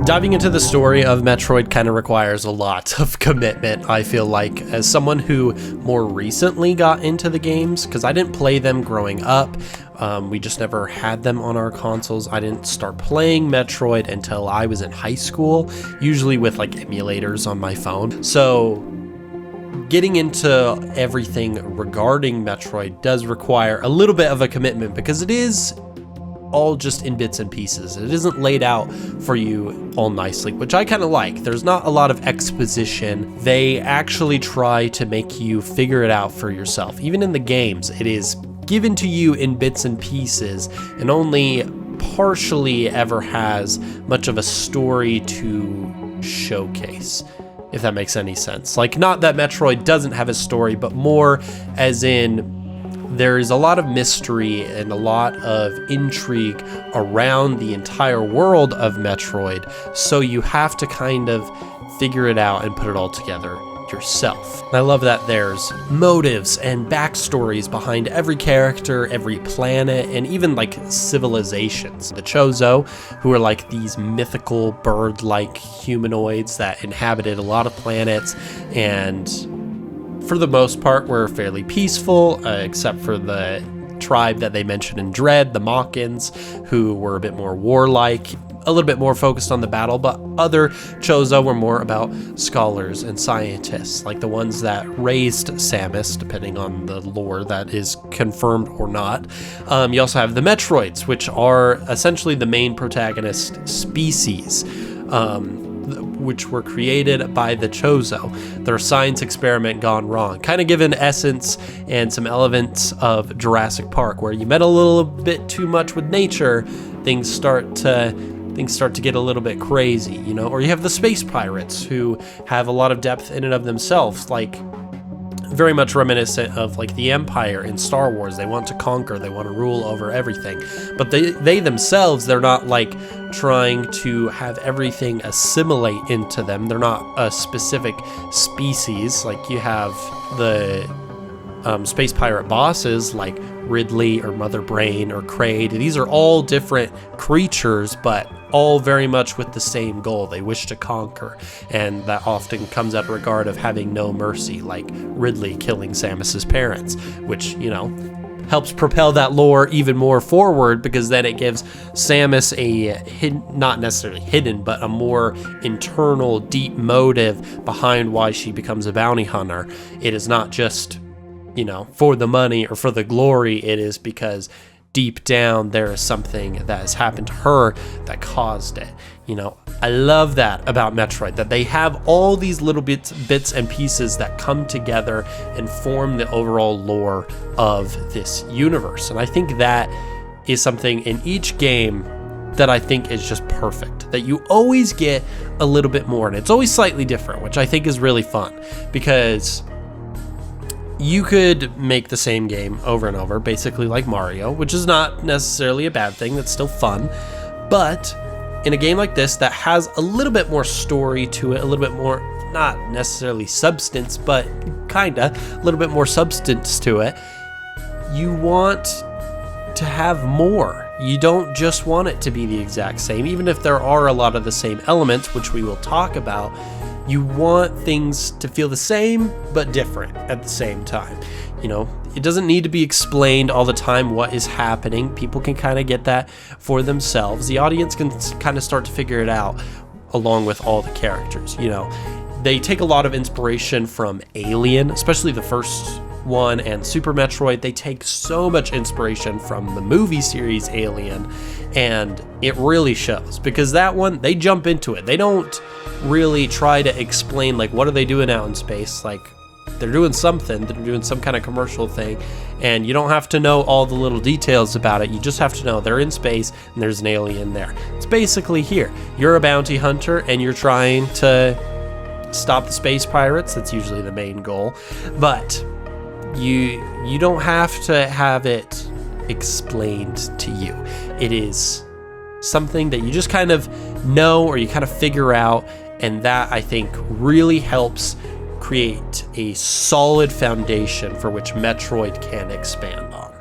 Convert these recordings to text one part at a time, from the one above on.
Diving into the story of Metroid kind of requires a lot of commitment, I feel like, as someone who more recently got into the games, because I didn't play them growing up. We just never had them on our consoles. I didn't start playing Metroid until I was in high school, usually with like emulators on my phone. So getting into everything regarding Metroid does require a little bit of a commitment, because it is all just in bits and pieces. It isn't laid out for you all nicely, which I kind of like. There's not a lot of exposition. They actually try to make you figure it out for yourself. Even in the games, it is given to you in bits and pieces and only partially ever has much of a story to showcase, if that makes any sense. Like, not that Metroid doesn't have a story, but more as in there is a lot of mystery and a lot of intrigue around the entire world of Metroid, so you have to kind of figure it out and put it all together yourself. And I love that there's motives and backstories behind every character, every planet, and even like civilizations. The Chozo, who are like these mythical bird-like humanoids that inhabited a lot of planets, and for the most part were fairly peaceful, except for the tribe that they mentioned in Dread, the Machins, who were a bit more warlike, a little bit more focused on the battle, but other Chozo were more about scholars and scientists, like the ones that raised Samus, depending on the lore that is confirmed or not. You also have the Metroids, which are essentially the main protagonist species, which were created by the Chozo. Their science experiment gone wrong. Kind of given essence and some elements of Jurassic Park, where you met a little bit too much with nature, things start to get a little bit crazy, you know? Or you have the space pirates, who have a lot of depth in and of themselves, like very much reminiscent of like the Empire in Star Wars. They want to conquer, they want to rule over everything, but they themselves, they're not like trying to have everything assimilate into them. They're not a specific species. Like you have the space pirate bosses like Ridley or Mother Brain or Kraid. These are all different creatures, but all very much with the same goal. They wish to conquer, and that often comes out of regard of having no mercy, like Ridley killing Samus's parents, which, you know, helps propel that lore even more forward, because then it gives Samus a hidden, not necessarily hidden, but a more internal, deep motive behind why she becomes a bounty hunter. It is not just, you know, for the money or for the glory. It is because deep down there is something that has happened to her that caused it. You know, I love that about Metroid, that they have all these little bits and pieces that come together and form the overall lore of this universe. And I think that is something in each game that I think is just perfect, that you always get a little bit more, and it's always slightly different, which I think is really fun, because you could make the same game over and over, basically like Mario, which is not necessarily a bad thing. That's still fun. But in a game like this that has a little bit more story to it, a little bit more, not necessarily substance, but kinda, a little bit more substance to it, you want to have more. You don't just want it to be the exact same, even if there are a lot of the same elements, which we will talk about. You want things to feel the same, but different at the same time. You know, it doesn't need to be explained all the time what is happening. People can kind of get that for themselves. The audience can kind of start to figure it out along with all the characters. You know, they take a lot of inspiration from Alien, especially the first one, and Super Metroid. They take so much inspiration from the movie series Alien, and it really shows, because that one, they jump into it. They don't really try to explain like what are they doing out in space. Like, they're doing something, they're doing some kind of commercial thing, and you don't have to know all the little details about it. You just have to know they're in space and there's an alien there. It's basically here, you're a bounty hunter and you're trying to stop the space pirates. That's usually the main goal, but you don't have to have it explained to you. It is something that you just kind of know, or you kind of figure out, and that I think really helps create a solid foundation for which Metroid can expand on.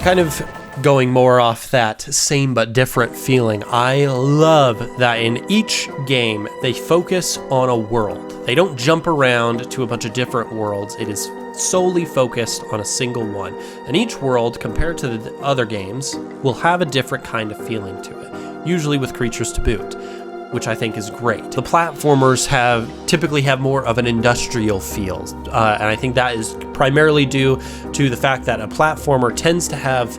Kind of going more off that same but different feeling, I love that in each game they focus on a world. They don't jump around to a bunch of different worlds. It is solely focused on a single one. And each world, compared to the other games, will have a different kind of feeling to it, usually with creatures to boot, which I think is great. The platformers typically have more of an industrial feel, and I think that is primarily due to the fact that a platformer tends to have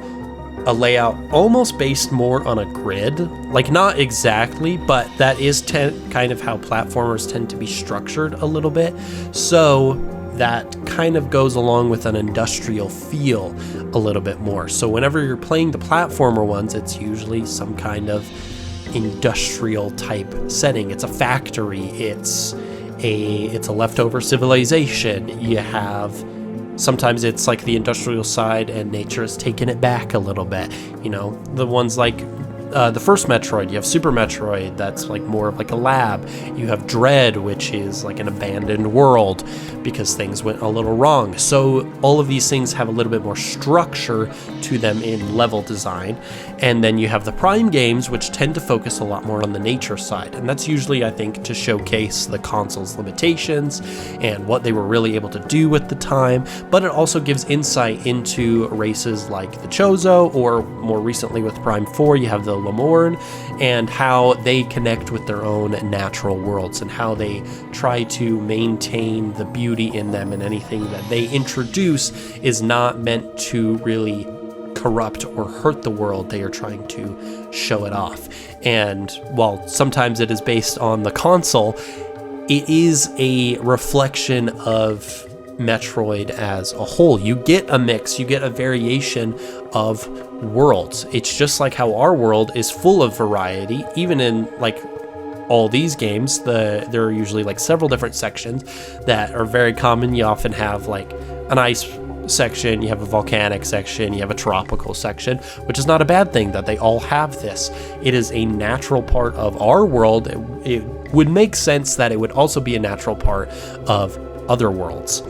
a layout almost based more on a grid. Like, not exactly, but that is kind of how platformers tend to be structured a little bit. So that kind of goes along with an industrial feel a little bit more. So whenever you're playing the platformer ones, it's usually some kind of industrial type setting. It's a factory, it's a leftover civilization. You have, sometimes it's like the industrial side and nature has taken it back a little bit. You know, the ones like the first Metroid, you have Super Metroid, that's like more of like a lab. You have Dread, which is like an abandoned world because things went a little wrong. So all of these things have a little bit more structure to them in level design. And then you have the Prime games, which tend to focus a lot more on the nature side. And that's usually, I think, to showcase the console's limitations and what they were really able to do at the time. But it also gives insight into races like the Chozo, or more recently with Prime 4, you have the Lemorn, and how they connect with their own natural worlds and how they try to maintain the beauty in them, and anything that they introduce is not meant to really corrupt or hurt the world. They are trying to show it off. And while sometimes it is based on the console, it is a reflection of Metroid as a whole. You get a mix, you get a variation of worlds. It's just like how our world is full of variety. Even in like all these games, there are usually like several different sections that are very common. You often have like an ice section, you have a volcanic section, you have a tropical section, which is not a bad thing that they all have this. It is a natural part of our world. It would make sense that it would also be a natural part of other worlds.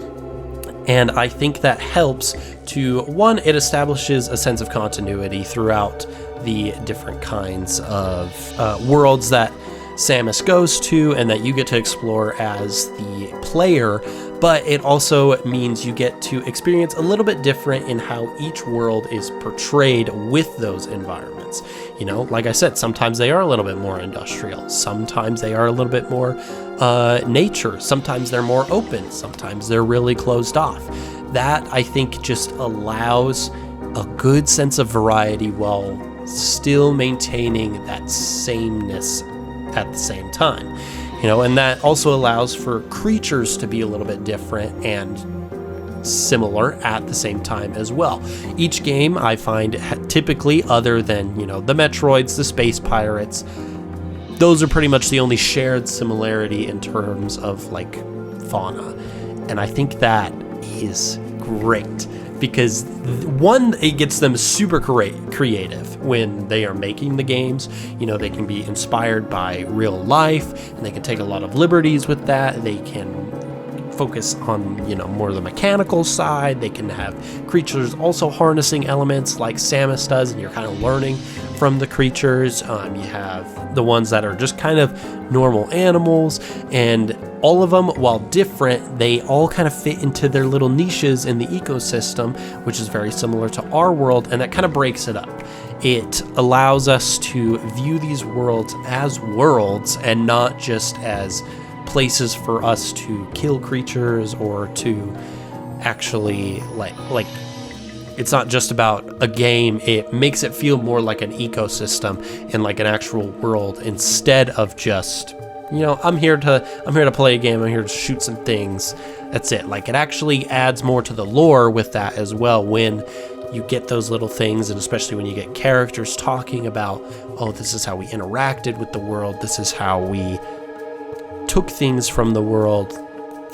And I think that helps to, one, it establishes a sense of continuity throughout the different kinds of worlds that Samus goes to and that you get to explore as the player, but it also means you get to experience a little bit different in how each world is portrayed with those environments. You know, like I said, sometimes they are a little bit more industrial, sometimes they are a little bit more nature, sometimes they're more open, sometimes they're really closed off. That, I think, just allows a good sense of variety while still maintaining that sameness at the same time, you know, and that also allows for creatures to be a little bit different and similar at the same time as well. Each game, I find, typically, other than, you know, the Metroids, the Space Pirates, those are pretty much the only shared similarity in terms of like fauna. And I think that is great, because one, it gets them super creative when they are making the games. You know, they can be inspired by real life, and they can take a lot of liberties with that. They can focus on, you know, more of the mechanical side. They can have creatures also harnessing elements like Samus does, and you're kind of learning from the creatures. You have the ones that are just kind of normal animals, and all of them, while different, they all kind of fit into their little niches in the ecosystem, which is very similar to our world, and that kind of breaks it up. It allows us to view these worlds as worlds and not just as places for us to kill creatures or to actually like it's not just about a game. It makes it feel more like an ecosystem and like an actual world, instead of just, you know, I'm here to play a game, I'm here to shoot some things, that's it. Like, it actually adds more to the lore with that as well, when you get those little things, and especially when you get characters talking about, oh, this is how we interacted with the world, this is how we took things from the world,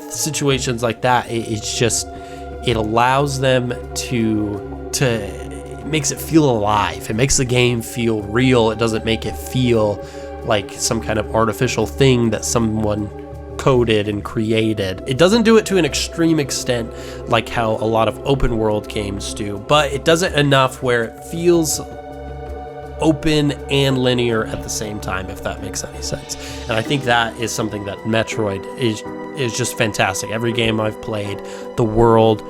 situations like that. It allows them to it makes it feel alive. It makes the game feel real. It doesn't make it feel like some kind of artificial thing that someone coded and created. It doesn't do it to an extreme extent like how a lot of open world games do, but it does it enough where it feels open and linear at the same time, if that makes any sense. And I think that is something that Metroid is just fantastic. Every game I've played, the world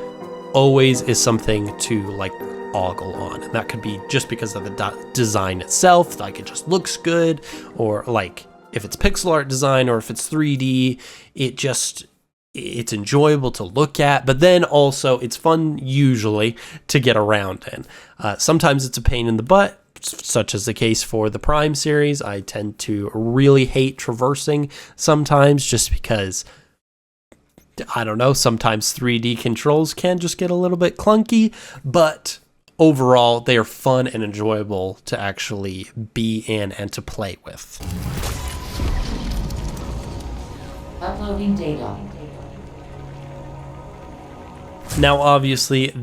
always is something to like ogle on, and that could be just because of the design itself, like it just looks good, or like if it's pixel art design, or if it's 3D, it's enjoyable to look at, but then also it's fun usually to get around in. Sometimes it's a pain in the butt, such as the case for the Prime series. I tend to really hate traversing sometimes, just because, I don't know, sometimes 3D controls can just get a little bit clunky, but overall they are fun and enjoyable to actually be in and to play with. Uploading data. Now, obviously,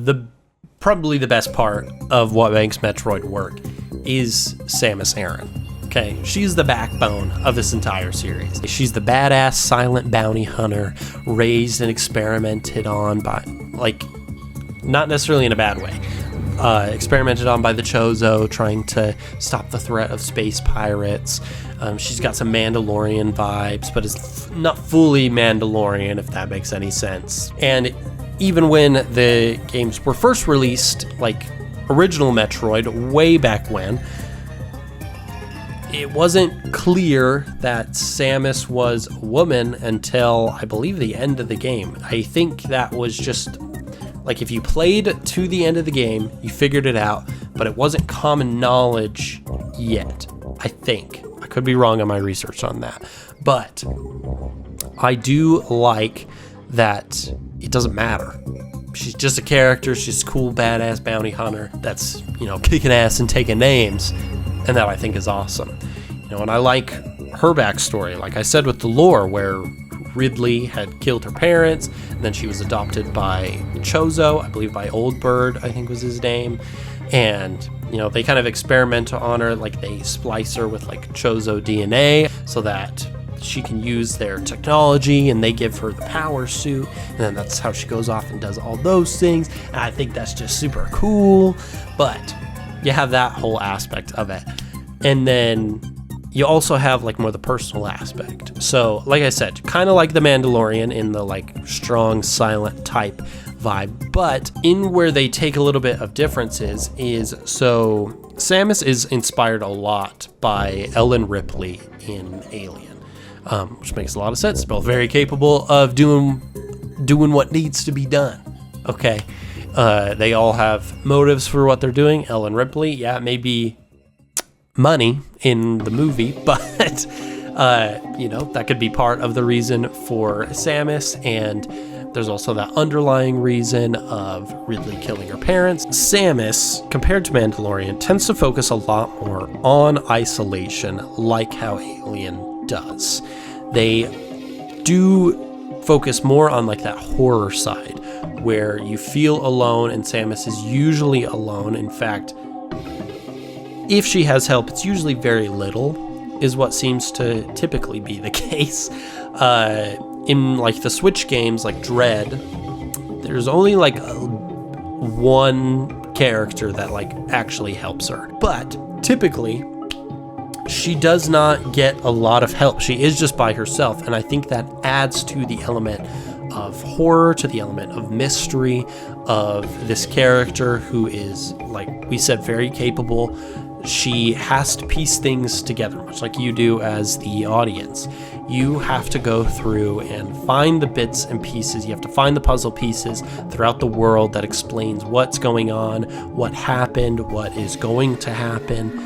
probably the best part of what makes Metroid work is Samus Aran. Okay, she's the backbone of this entire series. She's the badass silent bounty hunter, raised and experimented on by, like, not necessarily in a bad way, experimented on by the Chozo, trying to stop the threat of space pirates. She's got some Mandalorian vibes, but is not fully Mandalorian, if that makes any sense. And even when the games were first released, like original Metroid, way back when, it wasn't clear that Samus was a woman until, I believe, the end of the game. I think that was just, like, if you played to the end of the game, you figured it out, but it wasn't common knowledge yet, I think. I could be wrong on my research on that. But I do like that it doesn't matter. She's just a character. She's a cool, badass bounty hunter that's, kicking ass and taking names. And that I think is awesome. And I like her backstory, like I said, with the lore, where Ridley had killed her parents, and then she was adopted by Chozo, I believe by Old Bird, I think was his name. And, they kind of experiment on her, like they splice her with like Chozo DNA so that she can use their technology, and they give her the power suit, and then that's how she goes off and does all those things. And I think that's just super cool. But you have that whole aspect of it. And then you also have like more the personal aspect. So like I said, kind of like the Mandalorian in the like strong silent type vibe, but in where they take a little bit of differences is, so Samus is inspired a lot by Ellen Ripley in Alien, which makes a lot of sense. Both very capable of doing what needs to be done. Okay. They all have motives for what they're doing. Ellen Ripley, yeah, maybe money in the movie, but that could be part of the reason for Samus. And there's also that underlying reason of Ridley killing her parents. Samus, compared to Mandalorian, tends to focus a lot more on isolation, like how Alien does. They do focus more on like that horror side, where you feel alone, and Samus is usually alone. In fact, if she has help, it's usually very little, is what seems to typically be the case. In like the Switch games like Dread, there's only like one character that like actually helps her. But typically, she does not get a lot of help. She is just by herself, and I think that adds to the element of horror, to the element of mystery of this character who is, like we said, very capable. She has to piece things together, much like you do as the audience. You have to go through and find the bits and pieces. You have to find the puzzle pieces throughout the world that explains what's going on, what happened, what is going to happen.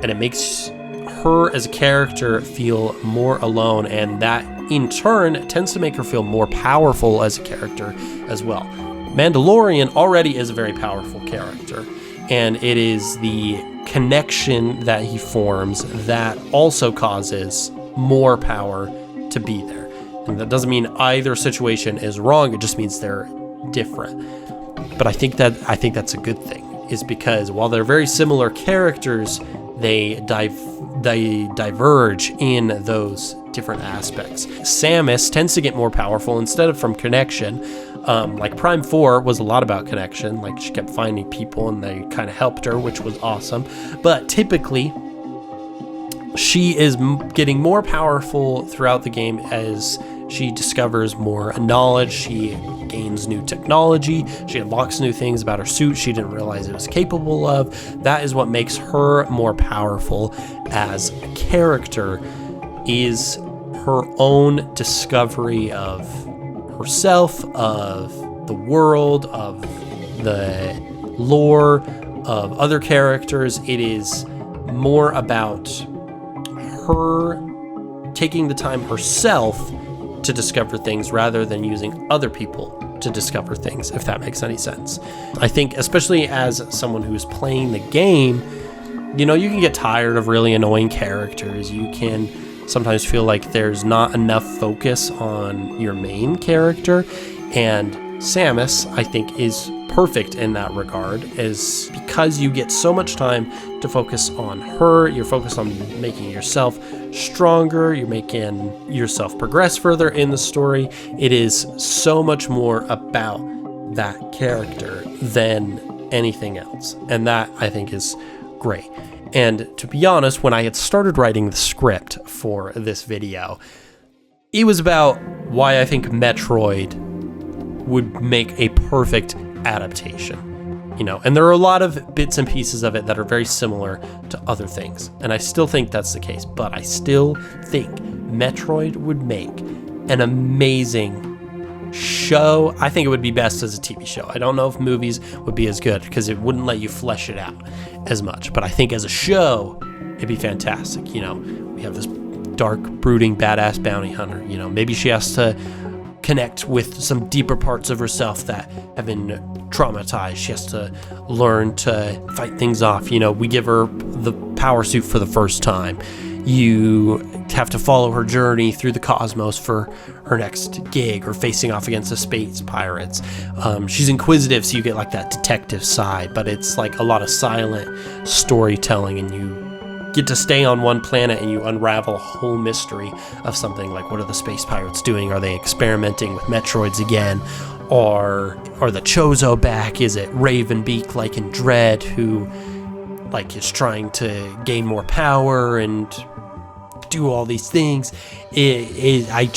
And it makes her as a character feel more alone, and that in turn tends to make her feel more powerful as a character as well. Mandalorian already is a very powerful character, and it is the connection that he forms that also causes more power to be there. And that doesn't mean either situation is wrong, it just means they're different. But I think that's a good thing, is because while they're very similar characters, they diverge in those different aspects. Samus tends to get more powerful instead of from connection. Like Prime 4 was a lot about connection. Like she kept finding people and they kind of helped her, which was awesome. But typically, she is getting more powerful throughout the game as she discovers more knowledge. She gains new technology. She unlocks new things about her suit she didn't realize it was capable of. That is what makes her more powerful as a character, is her own discovery of herself, of the world, of the lore of other characters. It is more about her taking the time herself to discover things rather than using other people to discover things, if that makes any sense. I think especially as someone who's playing the game, you know, you can get tired of really annoying characters. You can sometimes feel like there's not enough focus on your main character, and Samus, I think, is perfect in that regard, is because you get so much time to focus on her. You're focused on making yourself stronger, you're making yourself progress further in the story. It is so much more about that character than anything else, and that I think is great. And to be honest, when I had started writing the script for this video, it was about why I think Metroid would make a perfect adaptation, you know, and there are a lot of bits and pieces of it that are very similar to other things, and I still think that's the case, but I still think Metroid would make an amazing show. I think it would be best as a TV show. I don't know if movies would be as good because it wouldn't let you flesh it out as much, but I think as a show, it'd be fantastic. You know, we have this dark, brooding, badass bounty hunter, you know, maybe she has to connect with some deeper parts of herself that have been traumatized. She has to learn to fight things off. You know, we give her the power suit for the first time. You have to follow her journey through the cosmos for her next gig or facing off against the space pirates. She's inquisitive, so you get like that detective side, but it's like a lot of silent storytelling, and you get to stay on one planet and you unravel a whole mystery of something like, what are the space pirates doing? Are they experimenting with Metroids again? Or are the Chozo back? Is it Ravenbeak like in Dread, who like is trying to gain more power and do all these things? I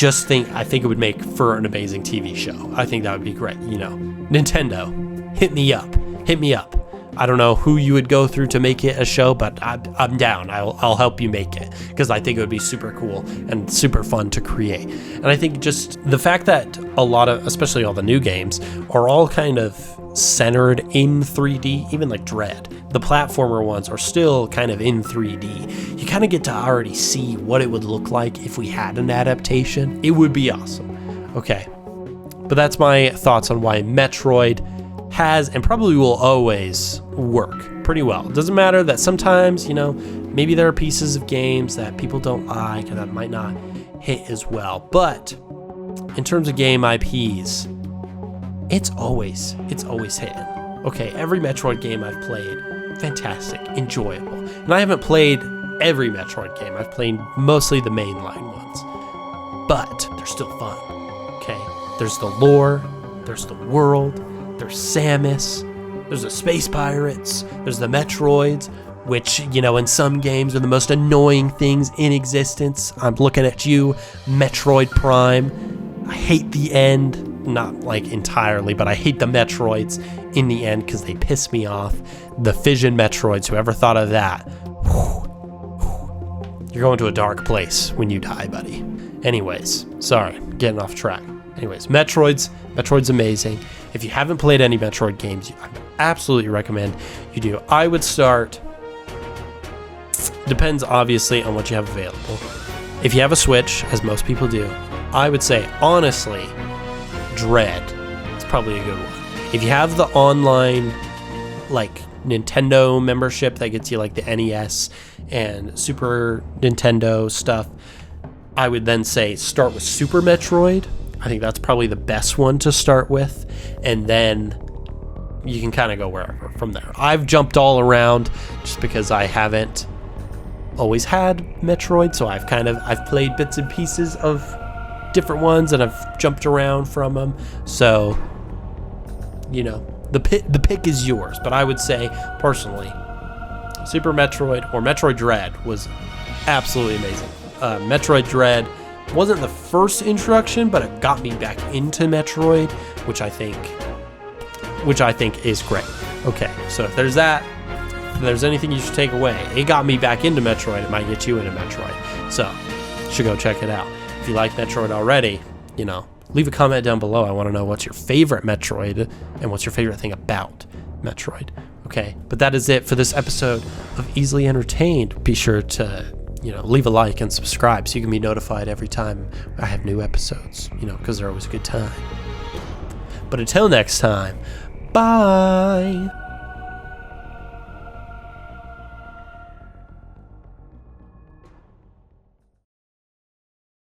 think it would make for an amazing TV show. I think that would be great. You know, Nintendo, hit me up. I don't know who you would go through to make it a show, but I'm down. I'll help you make it, because I think it would be super cool and super fun to create. And I think just the fact that a lot of, especially all the new games, are all kind of centered in 3D, even like Dread, the platformer ones are still kind of in 3D. You kind of get to already see what it would look like if we had an adaptation. It would be awesome. Okay, but that's my thoughts on why Metroid has and probably will always work pretty well. It doesn't matter that sometimes, you know, maybe there are pieces of games that people don't like and that might not hit as well. But in terms of game IPs, it's always hitting. Okay, every Metroid game I've played, fantastic, enjoyable. And I haven't played every Metroid game. I've played mostly the mainline ones, but they're still fun. Okay, there's the lore, there's the world, there's Samus, there's the space pirates, there's the Metroids, which, you know, in some games are the most annoying things in existence. I'm looking at you, Metroid Prime. I hate the end, not like entirely, but I hate the Metroids in the end because they piss me off. The Fission Metroids, whoever thought of that, you're going to a dark place when you die, buddy. Anyways, sorry, getting off track. Anyways, Metroid's amazing. If you haven't played any Metroid games, I absolutely recommend you do. I would start, depends obviously on what you have available. If you have a Switch, as most people do, I would say, honestly, Dread. It's probably a good one. If you have the online, like, Nintendo membership that gets you, like, the NES and Super Nintendo stuff, I would then say start with Super Metroid. I think that's probably the best one to start with, and then you can kind of go wherever from there. I've jumped all around just because I haven't always had Metroid, so I've played bits and pieces of different ones, and I've jumped around from them. So, you know, the pick is yours. But I would say, personally, Super Metroid or Metroid Dread was absolutely amazing. Metroid Dread wasn't the first introduction, but it got me back into Metroid, which I think is great. Okay, so if there's that, if there's anything you should take away, it got me back into Metroid. It might get you into Metroid. So, you should go check it out. If you like Metroid already, you know, leave a comment down below. I want to know what's your favorite Metroid and what's your favorite thing about Metroid. Okay, but that is it for this episode of Easily Entertained. Be sure to, you know, leave a like and subscribe so you can be notified every time I have new episodes, you know, because they're always a good time. But until next time, bye!